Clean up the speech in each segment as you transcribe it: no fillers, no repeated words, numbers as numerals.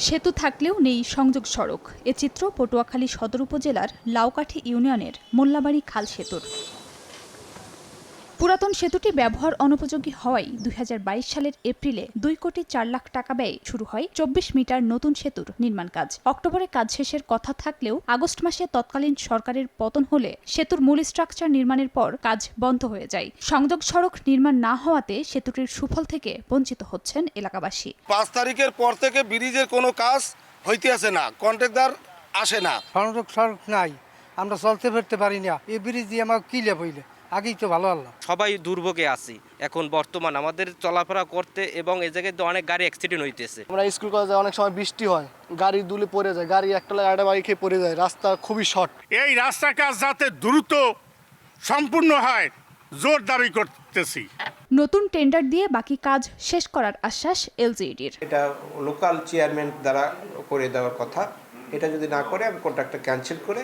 সেতু থাকলেও নেই সংযোগ সড়ক। এ চিত্র পটুয়াখালী সদর উপজেলার লাউকাঠি ইউনিয়নের মোল্লাবাড়ি খাল সেতুর। পুরাতন সেতুটি ব্যবহার অনুপযোগী হওয়ায় ২০২২ সালের এপ্রিলে ২ কোটি ৪ লাখ টাকা ব্যয়ে শুরু হয় ২৪ মিটার নতুন সেতুর নির্মাণ কাজ। অক্টোবরে কাজ শেষের কথা থাকলেও আগস্ট মাসে তৎকালীন সরকারের পতন হলে সেতুর মূল স্ট্রাকচার নির্মাণের পর কাজ বন্ধ হয়ে যায়। সংযোগ সড়ক নির্মাণ না হওয়াতে সেতুটির সুফল থেকে বঞ্চিত হচ্ছেন এলাকাবাসী। ৫ তারিখের পর থেকে ব্রিজের কোনো কাজ হইতেছে না, কন্ট্রাক্টর আসে না। সংযোগ সড়ক নাই, আমরা চলতে ফিরতে পারি না। এই ব্রিজ দিয়ে আমার কি লাভ হইলে? আগেই তো ভালো আল্লাহ। সবাই দুর্ভোগে আছি এখন বর্তমান আমাদের চলাফেরা করতে, এবং এই জায়গায় অনেক গাড়ি অ্যাক্সিডেন্ট হইতেছে। আমরা স্কুল কলেজে অনেক সময় বৃষ্টি হয়, গাড়ি দুলে পড়ে যায়, গাড়ি একটা আরেকটা বাড়ি খেয়ে পড়ে যায়। রাস্তা খুবই শর্ট। এই রাস্তার কাজ যাতে দ্রুত সম্পূর্ণ হয় জোর দাবি করতেছি। নতুন টেন্ডার দিয়ে বাকি কাজ শেষ করার আশ্বাস এলজিইডির। এটা লোকাল চেয়ারম্যান দ্বারা করে দেওয়ার কথা। এটা যদি না করে আমি কন্ট্রাক্টটা ক্যান্সেল করে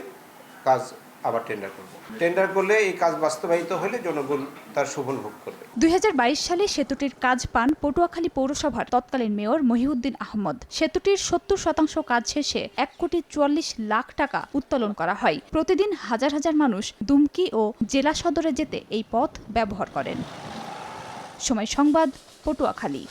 কাজ আবার টেন্ডার করব। টেন্ডার করলে এই কাজ বাস্তবায়িত হলে জনগণ তার সুফল ভোগ করবে। ২০২২ সালে সেতুটির কাজ পান পটুয়াখালী পৌরসভার তৎকালীন মেয়র মহিউদ্দিন আহমদ। সেতুটির ৭০% কাজ শেষে ১ কোটি ৪৪ লাখ টাকা উত্তোলন করা হয়। প্রতিদিন হাজার হাজার মানুষ দুমকি ও জেলা সদরে যেতে এই পথ ব্যবহার করেন। সময় সংবাদ, পটুয়াখালী।